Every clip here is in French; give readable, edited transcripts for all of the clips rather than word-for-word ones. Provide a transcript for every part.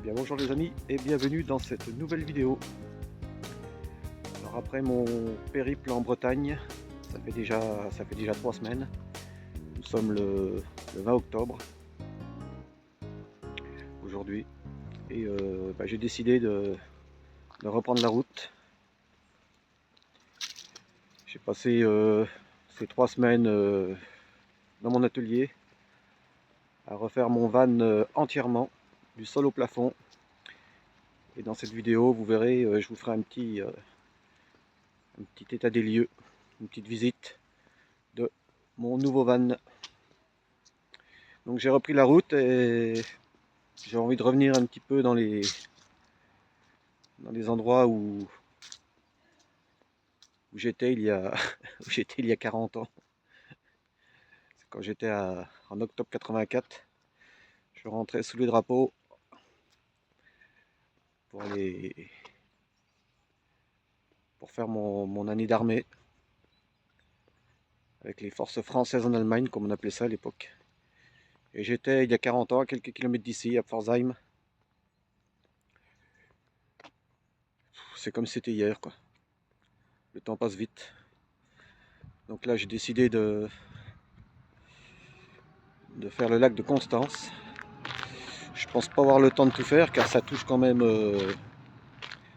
Eh bien bonjour les amis et bienvenue dans cette nouvelle vidéo. Alors après mon périple en Bretagne, ça fait déjà 3 semaines. Nous sommes le 20 octobre aujourd'hui et j'ai décidé de reprendre la route. J'ai passé ces 3 semaines dans mon atelier à refaire mon van entièrement du sol au plafond. Et dans cette vidéo, vous verrez, je vous ferai un petit état des lieux, une petite visite de mon nouveau van. Donc j'ai repris la route et j'ai envie de revenir un petit peu dans les endroits où j'étais il y a 40 ans. C'est quand j'étais en octobre 84. Je rentrais sous les drapeaux pour faire mon année d'armée avec les forces françaises en Allemagne, comme on appelait ça à l'époque. Et j'étais il y a 40 ans, à quelques kilomètres d'ici, à Pforzheim. C'est comme si c'était hier, quoi. Le temps passe vite. Donc là, j'ai décidé de faire le lac de Constance. Je pense pas avoir le temps de tout faire car ça touche quand même,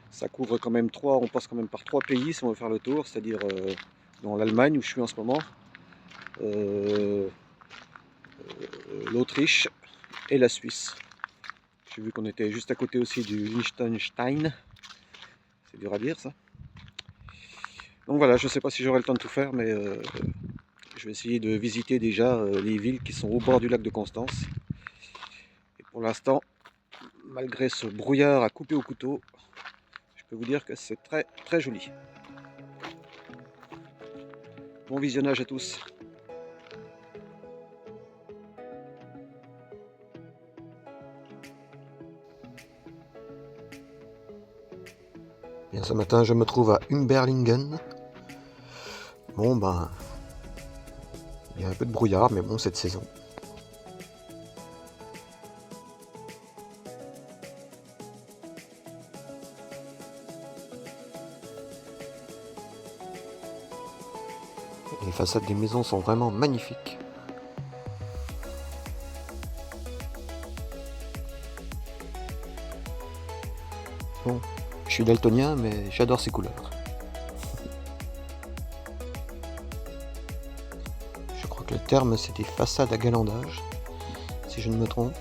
ça couvre quand même on passe quand même par 3 pays si on veut faire le tour, c'est-à-dire dans l'Allemagne où je suis en ce moment, euh, l'Autriche et la Suisse. J'ai vu qu'on était juste à côté aussi du Liechtenstein, c'est dur à dire ça. Donc voilà, je sais pas si j'aurai le temps de tout faire, mais je vais essayer de visiter déjà les villes qui sont au bord du lac de Constance. Et pour l'instant, malgré ce brouillard à couper au couteau, je peux vous dire que c'est très très joli. Bon visionnage à tous. Bien, ce matin, je me trouve à Umberlingen. Bon, ben, il y a un peu de brouillard, mais bon, cette saison. Les façades des maisons sont vraiment magnifiques. Bon, je suis daltonien, mais j'adore ces couleurs. Je crois que le terme, c'est des façades à galandage, si je ne me trompe.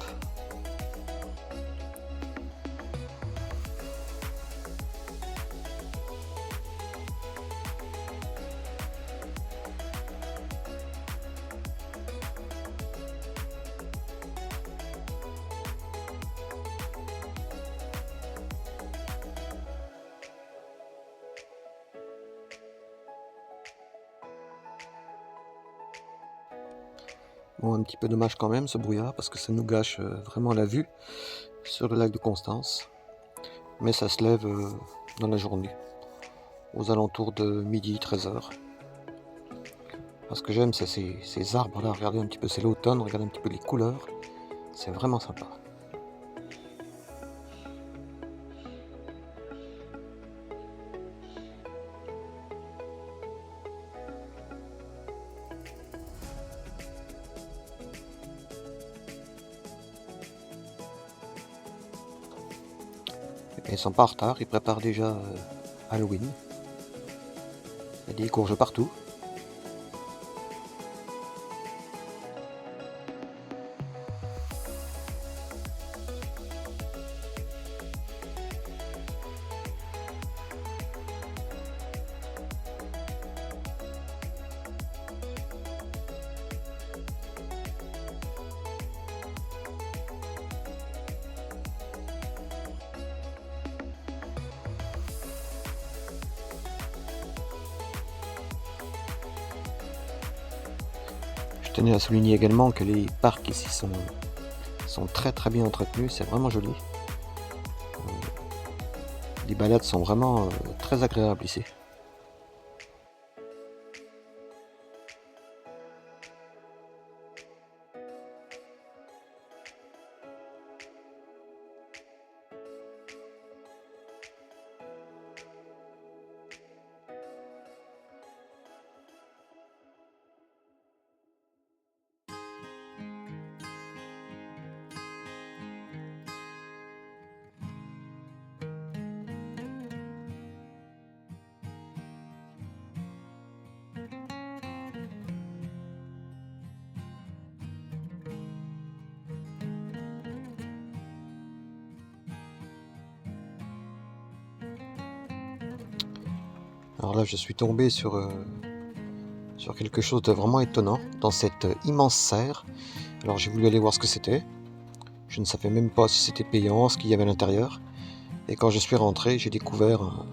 Bon, un petit peu dommage quand même ce brouillard parce que ça nous gâche vraiment la vue sur le lac de Constance. Mais ça se lève dans la journée, aux alentours de midi, 13h. Ce que j'aime, c'est ces arbres là, regardez un petit peu, c'est l'automne, regardez un petit peu les couleurs, c'est vraiment sympa. Ils sont pas en retard, ils préparent déjà Halloween. Il y a des courges partout. Je tenais à souligner également que les parcs ici sont très très bien entretenus, c'est vraiment joli. Les balades sont vraiment très agréables ici. Alors là, je suis tombé sur quelque chose de vraiment étonnant dans cette immense serre. Alors j'ai voulu aller voir ce que c'était. Je ne savais même pas si c'était payant, ce qu'il y avait à l'intérieur. Et quand je suis rentré, j'ai découvert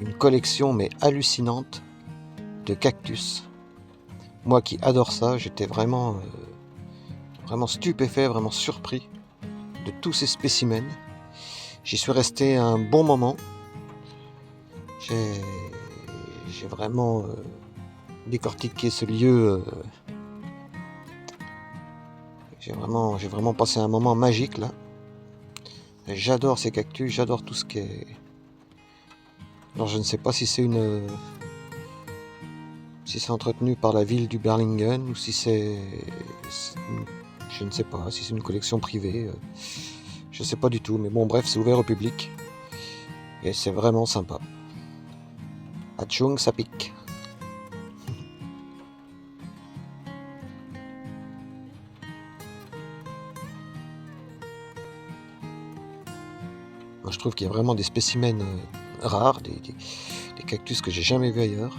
une collection mais hallucinante de cactus. Moi qui adore ça, j'étais vraiment stupéfait, vraiment surpris de tous ces spécimens. J'y suis resté un bon moment. J'ai vraiment décortiqué ce lieu. J'ai vraiment passé un moment magique là. J'adore ces cactus, j'adore tout ce qui est... Alors je ne sais pas si c'est entretenu par la ville du Berlingen ou si je ne sais pas, si c'est une collection privée. Je ne sais pas du tout, mais bon bref, c'est ouvert au public. Et c'est vraiment sympa. Atchung, ça pique. Moi, je trouve qu'il y a vraiment des spécimens rares, des cactus que j'ai jamais vus ailleurs.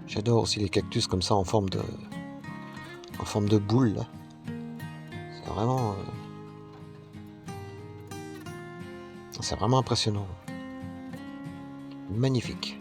J'adore aussi les cactus comme ça en forme de boule là. C'est vraiment impressionnant. Magnifique.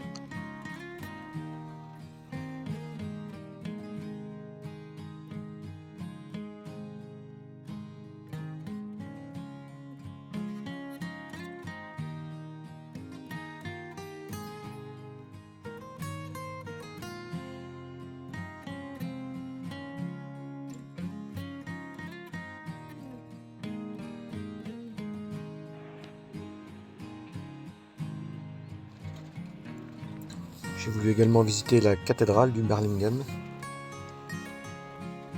J'ai voulu également visiter la cathédrale du Berlingen,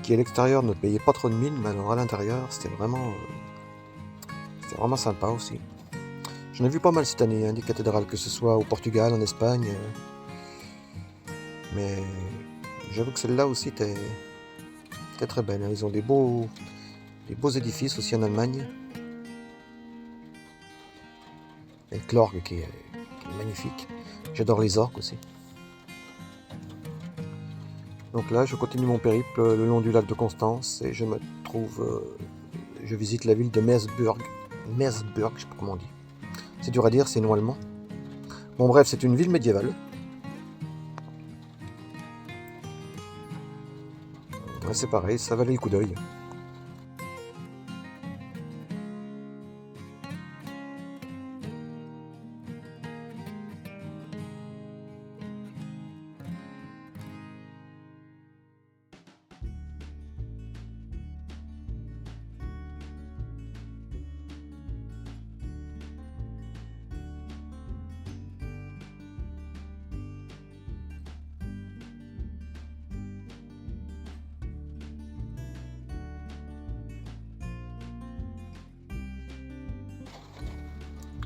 qui à l'extérieur ne payait pas trop de mine, mais alors à l'intérieur c'était vraiment sympa aussi. J'en ai vu pas mal cette année, des cathédrales, que ce soit au Portugal, en Espagne, mais j'avoue que celle-là aussi était très belle. Ils ont des beaux édifices aussi en Allemagne. Et l'orgue qui est magnifique. J'adore les orgues aussi. Donc là, je continue mon périple le long du lac de Constance et je visite la ville de Meersburg. Meersburg, je sais pas comment on dit. C'est dur à dire, c'est non allemand. Bon bref, c'est une ville médiévale. Ouais, c'est pareil, ça valait le coup d'œil.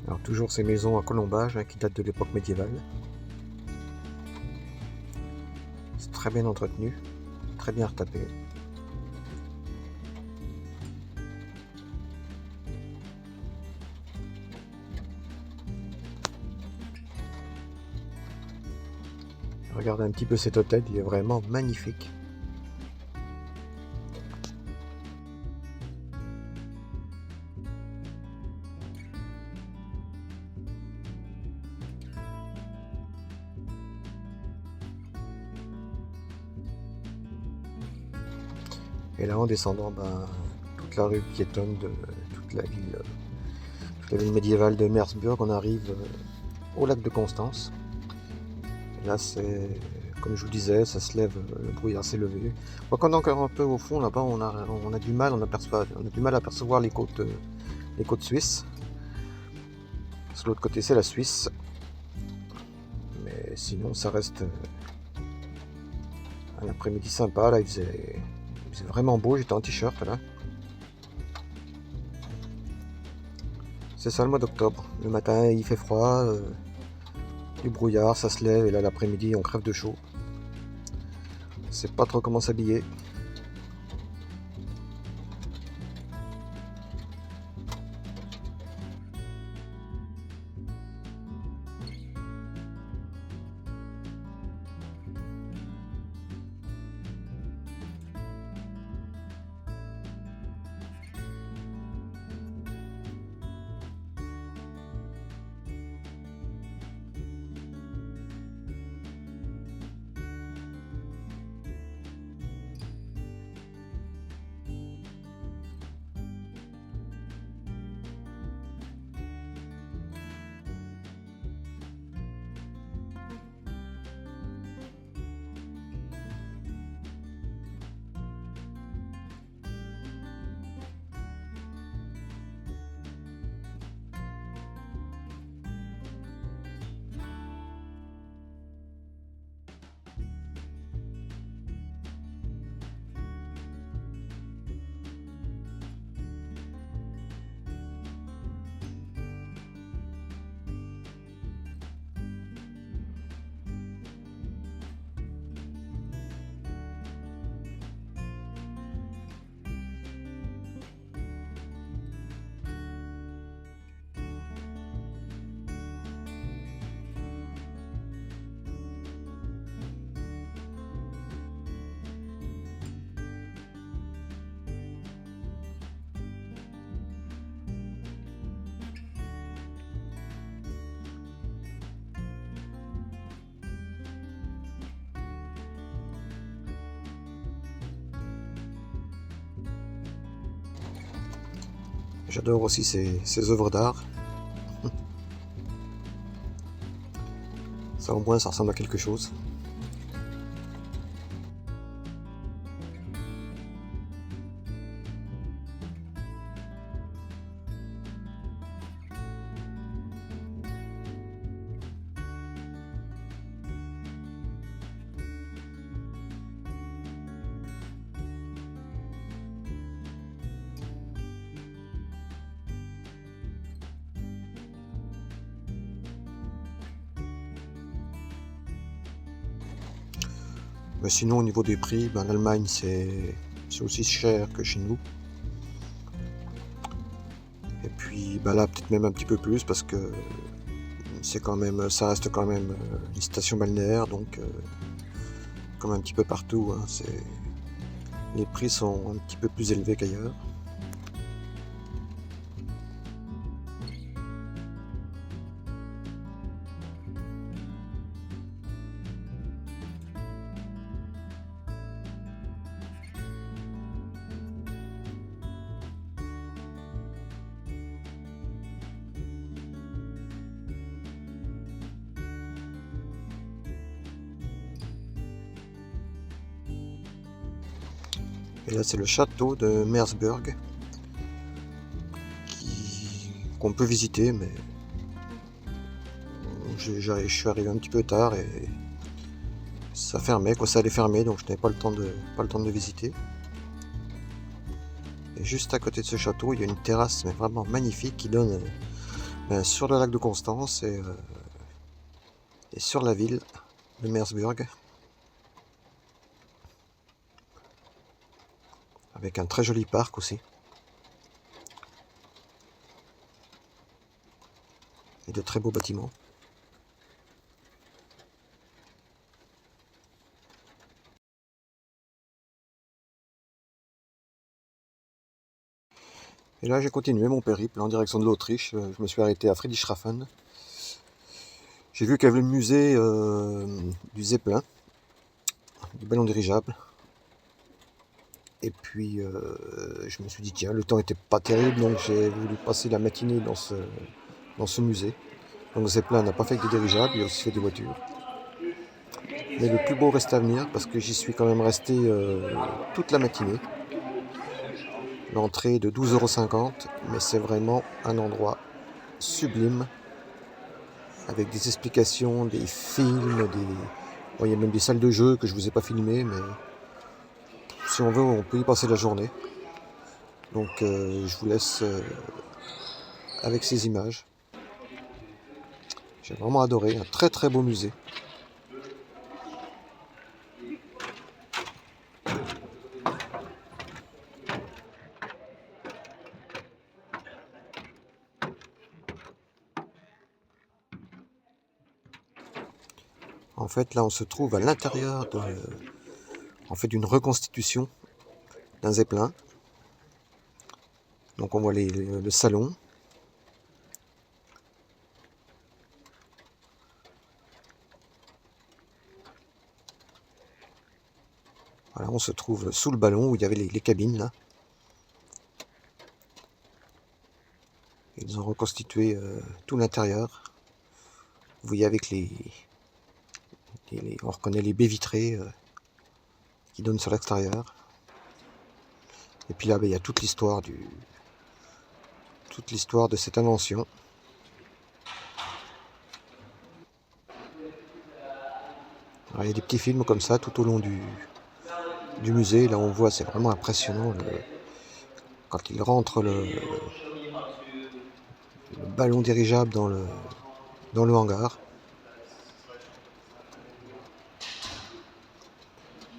Alors toujours ces maisons à colombage qui datent de l'époque médiévale. C'est très bien entretenu, très bien retapé. Regardez un petit peu cet hôtel, il est vraiment magnifique. Et là, en descendant, toute la rue piétonne de toute la ville médiévale de Meersburg, on arrive au lac de Constance. Et là, c'est, comme je vous disais, ça se lève, le brouillard s'est levé. Quand on est encore un peu au fond, là-bas, on a du mal à apercevoir les côtes suisses. Parce que l'autre côté, c'est la Suisse. Mais sinon, ça reste un après-midi sympa. Là, il faisait vraiment beau, j'étais en t-shirt là. C'est ça le mois d'octobre. Le matin il fait froid, du brouillard, ça se lève, et là l'après-midi on crève de chaud. Je sais pas trop comment s'habiller. J'adore aussi ces œuvres d'art. Ça au moins ça ressemble à quelque chose. Mais sinon au niveau des prix, en Allemagne c'est aussi cher que chez nous. Et puis là peut-être même un petit peu plus parce que c'est quand même, ça reste quand même une station balnéaire, donc comme un petit peu partout, hein, les prix sont un petit peu plus élevés qu'ailleurs. Et là c'est le château de Meersburg qu'on peut visiter, mais je suis arrivé un petit peu tard et ça fermait, quoi, ça allait fermer, donc je n'avais pas le temps de visiter. Et juste à côté de ce château, il y a une terrasse mais vraiment magnifique qui donne sur le lac de Constance et sur la ville de Meersburg, avec un très joli parc aussi. Et de très beaux bâtiments. Et là j'ai continué mon périple en direction de l'Autriche. Je me suis arrêté à Friedrichshafen. J'ai vu qu'il y avait le musée du Zeppelin, du ballon dirigeable. Et puis je me suis dit tiens, le temps était pas terrible, donc j'ai voulu passer la matinée dans ce musée. Donc Zeppelin n'a pas fait que des dirigeables, il a aussi fait des voitures. Mais le plus beau reste à venir parce que j'y suis quand même resté toute la matinée. L'entrée est de 12,50 €, mais c'est vraiment un endroit sublime avec des explications, des films, bon, il y a même des salles de jeu que je vous ai pas filmées, mais si on veut on peut y passer la journée. Donc je vous laisse avec ces images. J'ai vraiment adoré, un très très beau musée. En fait là on se trouve à l'intérieur d'une reconstitution d'un Zeppelin. Donc on voit le salon. Voilà, on se trouve sous le ballon où il y avait les cabines là. Ils ont reconstitué tout l'intérieur. Vous voyez avec on reconnaît les baies vitrées qui donnent sur l'extérieur. Et puis là, il y a toute l'histoire de cette invention. Alors, il y a des petits films comme ça tout au long du musée. Là, on voit, c'est vraiment impressionnant quand il rentre le ballon dirigeable dans le hangar.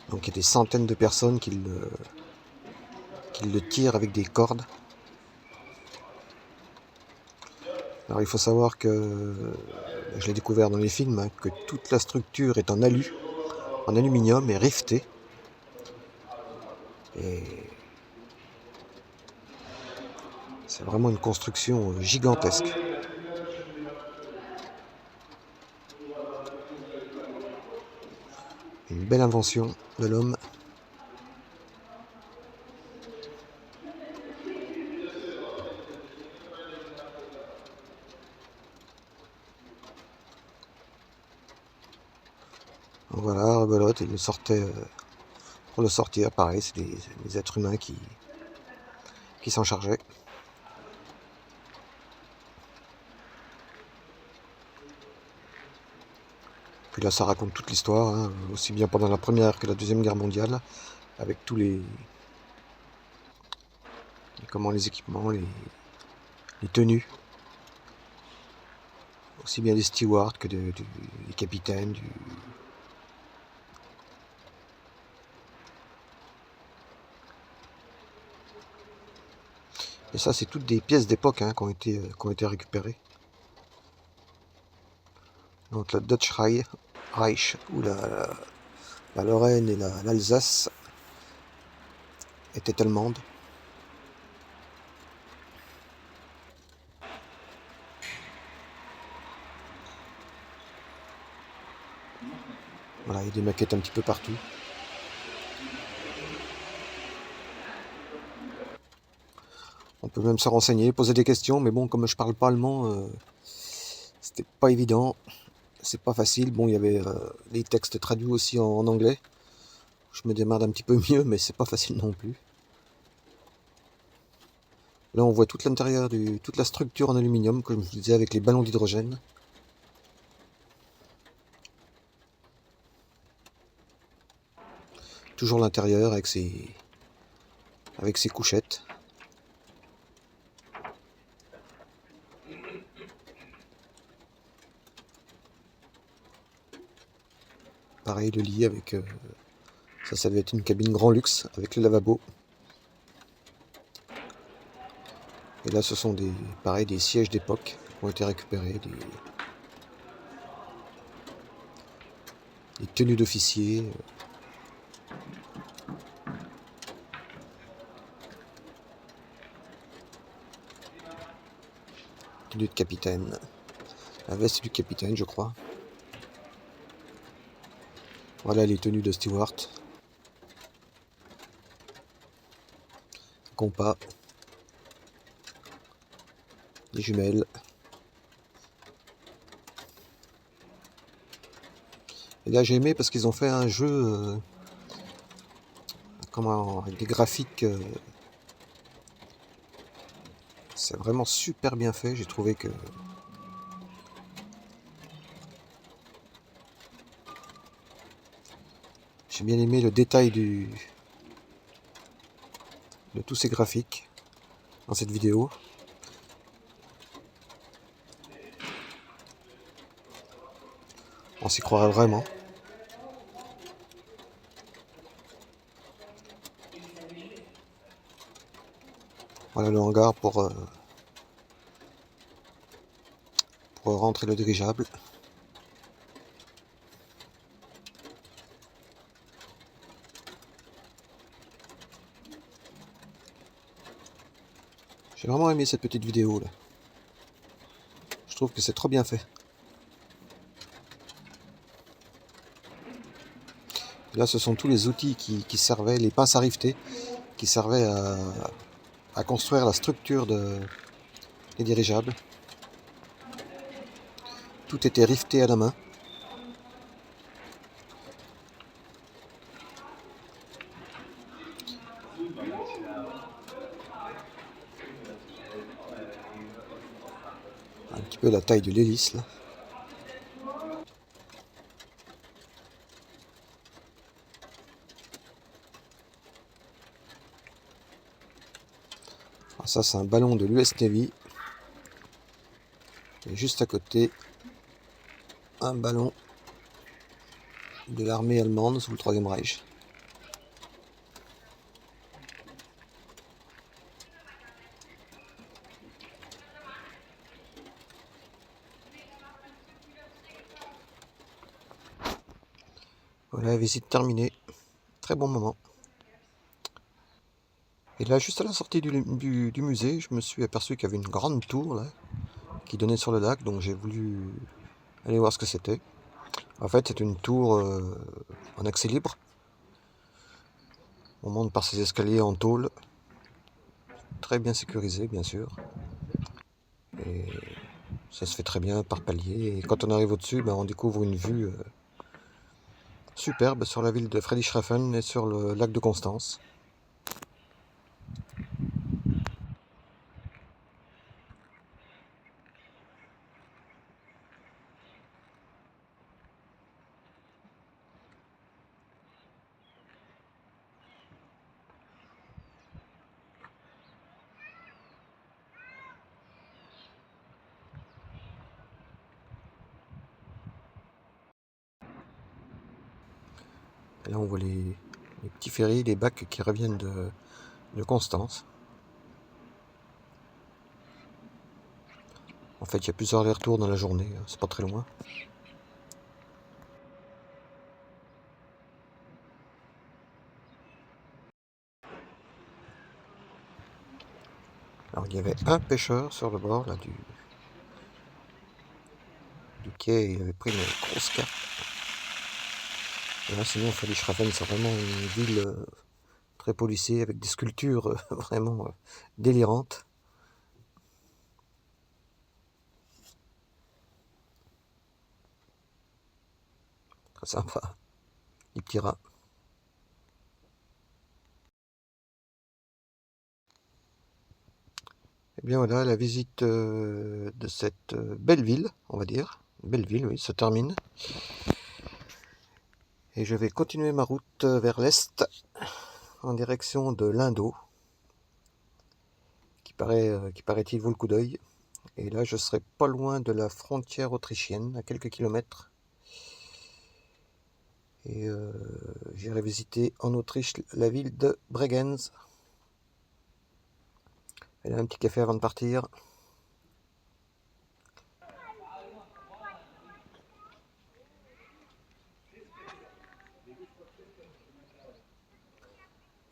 Donc il y a des centaines de personnes qui le tirent avec des cordes. Alors il faut savoir que, je l'ai découvert dans les films, hein, que toute la structure est en aluminium et rivetée. Et c'est vraiment une construction gigantesque. Une belle invention de l'homme. Voilà, rebelote, il le sortait pour le sortir, pareil, c'est des êtres humains qui s'en chargeaient. Puis là, ça raconte toute l'histoire, hein, aussi bien pendant la Première que la Deuxième Guerre mondiale, avec tous les équipements, les tenues, aussi bien des stewards que des capitaines, Et ça, c'est toutes des pièces d'époque, hein, qui ont été récupérées. Donc le Dutch Reich, où la Lorraine et l'Alsace étaient allemandes. Voilà, il y a des maquettes un petit peu partout. On peut même se renseigner, poser des questions, mais bon, comme je parle pas allemand, c'était pas évident, c'est pas facile. Bon, il y avait les textes traduits aussi en anglais. Je me démerde un petit peu mieux, mais c'est pas facile non plus. Là, on voit tout l'intérieur, toute la structure en aluminium, comme je vous disais, avec les ballons d'hydrogène. Toujours l'intérieur avec ses couchettes. Pareil, le lit avec... ça devait être une cabine grand luxe avec le lavabo. Et là, ce sont pareil, des sièges d'époque qui ont été récupérés, des tenues d'officiers. Tenue de capitaine. La veste du capitaine, je crois. Voilà les tenues de steward. Compas. Les jumelles. Et là j'ai aimé parce qu'ils ont fait un jeu avec des graphiques. C'est vraiment super bien fait. J'ai trouvé que j'ai bien aimé le détail de tous ces graphiques dans cette vidéo. On s'y croirait vraiment. Voilà le hangar pour rentrer le dirigeable. J'ai vraiment aimé cette petite vidéo là. Je trouve que c'est trop bien fait. Là, ce sont tous les outils qui servaient, les pinces à rifter, qui servaient à construire la structure des dirigeables. Tout était rifté à la main. Un petit peu la taille de l'hélice là. Alors ça, c'est un ballon de l'US Navy. Et juste à côté, un ballon de l'armée allemande sous le Troisième Reich. Voilà, visite terminée. Très bon moment. Et là, juste à la sortie du musée, je me suis aperçu qu'il y avait une grande tour là, qui donnait sur le lac, donc j'ai voulu aller voir ce que c'était. En fait, c'est une tour en accès libre. On monte par ces escaliers en tôle, très bien sécurisé bien sûr. Et ça se fait très bien par palier. Et quand on arrive au-dessus, ben, on découvre une vue superbe sur la ville de Friedrichshafen et sur le lac de Constance. Et là on voit les petits ferries, les bacs qui reviennent de Constance. En fait il y a plusieurs allers-retours dans la journée, c'est pas très loin. Alors il y avait un pêcheur sur le bord là, du quai, il avait pris une grosse carpe. Et là sinon Friedrichshafen c'est vraiment une ville très policée avec des sculptures vraiment délirantes. Très sympa, les petits rats. Et bien voilà, la visite de cette belle ville, on va dire, belle ville, oui, se termine. Et je vais continuer ma route vers l'est, en direction de l'Indo, qui paraît-il vaut le coup d'œil. Et là, je serai pas loin de la frontière autrichienne, à quelques kilomètres. Et j'irai visiter en Autriche la ville de Bregenz. Et là, un petit café avant de partir.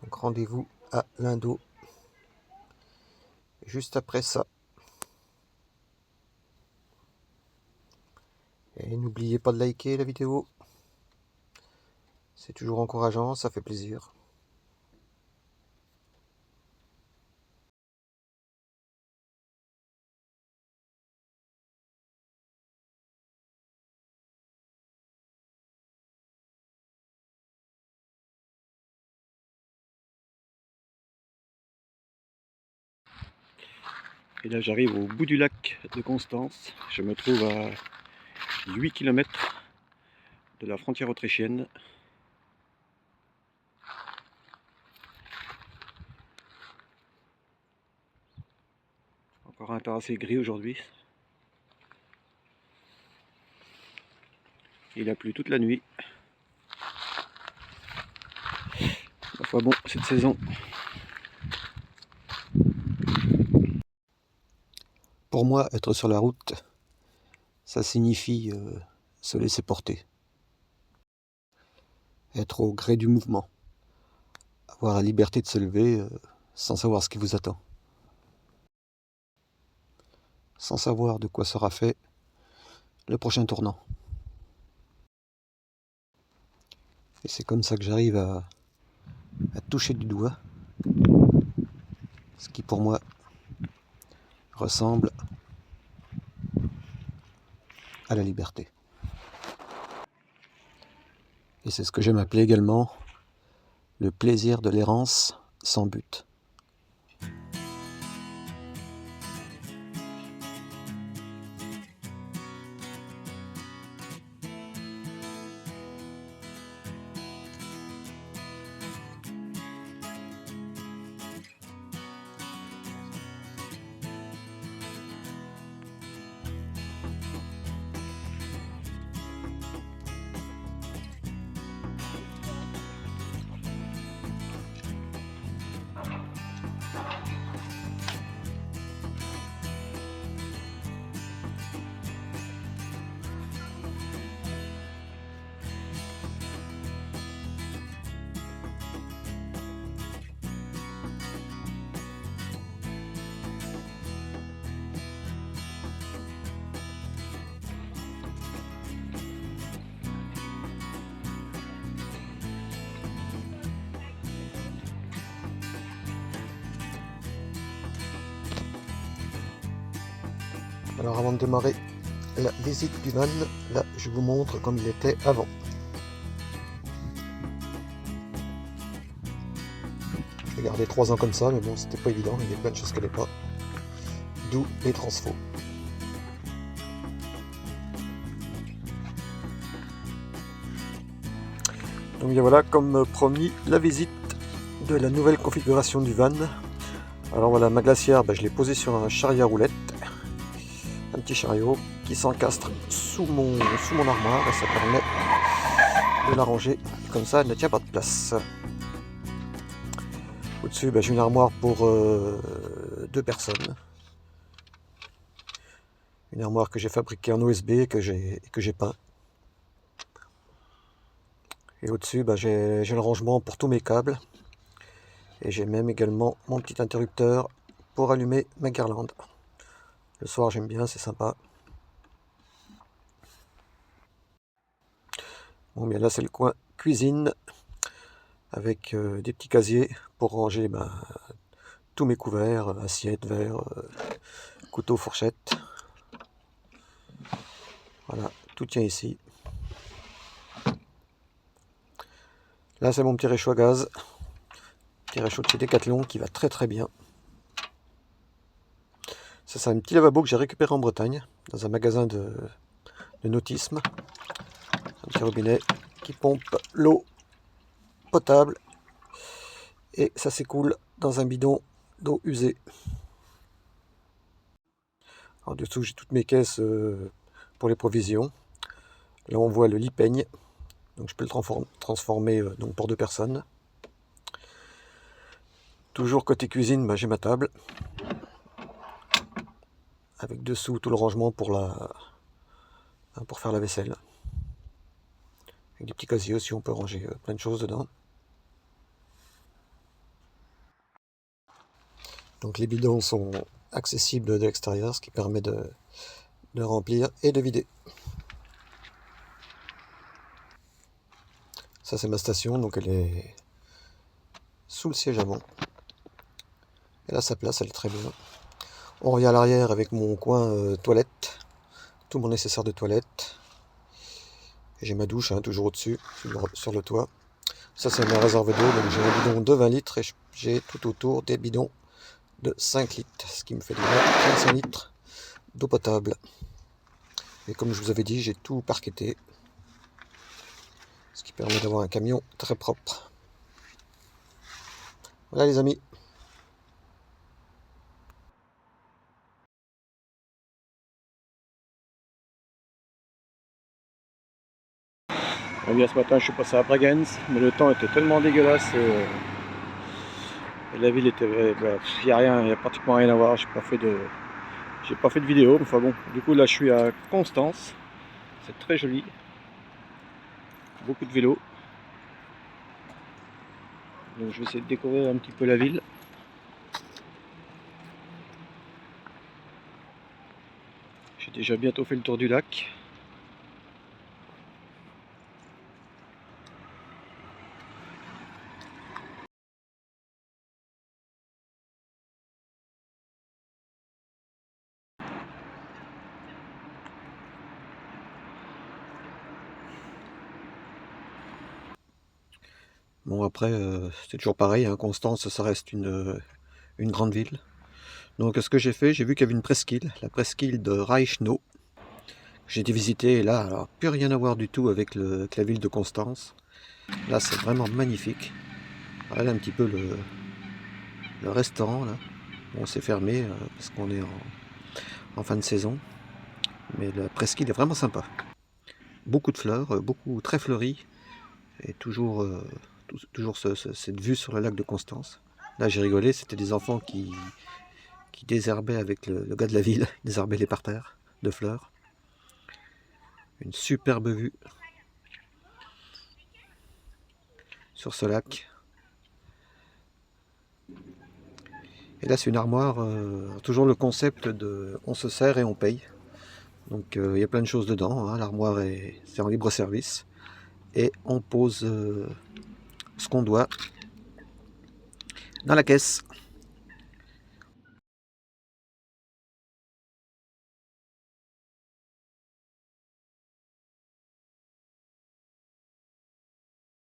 Donc rendez-vous à l'Indo, juste après ça. Et n'oubliez pas de liker la vidéo. C'est toujours encourageant, ça fait plaisir. Et là j'arrive au bout du lac de Constance. Je me trouve à 8 km de la frontière autrichienne. Encore un temps assez gris aujourd'hui. Il a plu toute la nuit. Enfin bon, cette saison. Pour moi, être sur la route, ça signifie se laisser porter. Être au gré du mouvement. Avoir la liberté de se lever sans savoir ce qui vous attend. Sans savoir de quoi sera fait le prochain tournant. Et c'est comme ça que j'arrive à toucher du doigt ce qui pour moi ressemble à la liberté. Et c'est ce que j'aime appeler également le plaisir de l'errance sans but. Alors avant de démarrer la visite du van, là je vous montre comme il était avant. l'ai gardé 3 ans comme ça, mais bon, c'était pas évident, il y a plein de choses qu'elle n'est pas. D'où les transfos. Donc bien voilà, comme promis, la visite de la nouvelle configuration du van. Alors voilà, ma glacière, je l'ai posée sur un chariot à roulettes, un petit chariot qui s'encastre sous mon armoire et ça permet de la ranger, comme ça elle ne tient pas de place. Au-dessus, j'ai une armoire pour 2 personnes. Une armoire que j'ai fabriquée en OSB que j'ai peint. Et au-dessus, j'ai le rangement pour tous mes câbles. Et j'ai même également mon petit interrupteur pour allumer ma guirlande. Le soir, j'aime bien, c'est sympa. Bon, bien là, c'est le coin cuisine avec des petits casiers pour ranger tous mes couverts, assiettes, verres, couteaux, fourchettes. Voilà, tout tient ici. Là, c'est mon petit réchaud à gaz. Petit réchaud de chez Decathlon qui va très très bien. Ça, c'est un petit lavabo que j'ai récupéré en Bretagne, dans un magasin de nautisme. Un petit robinet qui pompe l'eau potable. Et ça s'écoule dans un bidon d'eau usée. En dessous, j'ai toutes mes caisses pour les provisions. Là, on voit le lit peigne. Donc, je peux le transformer donc pour 2 personnes. Toujours côté cuisine, j'ai ma table. Avec dessous tout le rangement pour faire la vaisselle. Avec des petits casiers aussi, on peut ranger plein de choses dedans. Donc les bidons sont accessibles de l'extérieur, ce qui permet de remplir et de vider. Ça, c'est ma station, donc elle est sous le siège avant. Elle a sa place, elle est très bien. On revient à l'arrière avec mon coin toilette, tout mon nécessaire de toilette. J'ai ma douche, toujours au-dessus, sur le toit. Ça, c'est ma réserve d'eau, donc j'ai un bidon de 20 litres et j'ai tout autour des bidons de 5 litres, ce qui me fait déjà 35 litres d'eau potable. Et comme je vous avais dit, j'ai tout parquetté, ce qui permet d'avoir un camion très propre. Voilà les amis. Eh bien, ce matin, je suis passé à Bregenz, mais le temps était tellement dégueulasse et la ville était, il n'y a pratiquement rien à voir. J'ai pas fait de vidéo. Enfin bon, du coup là, je suis à Constance. C'est très joli, beaucoup de vélos. Donc, je vais essayer de découvrir un petit peu la ville. J'ai déjà bientôt fait le tour du lac. Bon après, c'est toujours pareil, Constance, ça reste une grande ville. Donc ce que j'ai fait, j'ai vu qu'il y avait une presqu'île, la presqu'île de Reichenau. J'ai été visiter et là, alors, plus rien à voir du tout avec la ville de Constance. Là, c'est vraiment magnifique. Regardez un petit peu le restaurant là. Bon, c'est fermé parce qu'on est en fin de saison. Mais la presqu'île est vraiment sympa. Beaucoup de fleurs, beaucoup très fleuri. Et toujours cette vue sur le lac de Constance. Là, j'ai rigolé, c'était des enfants qui désherbaient avec le gars de la ville, ils désherbaient les parterres de fleurs. Une superbe vue sur ce lac. Et là, c'est une armoire, toujours le concept de on se sert et on paye. Donc, il y a plein de choses dedans. L'armoire, c'est en libre service. Et on pose ce qu'on doit dans la caisse.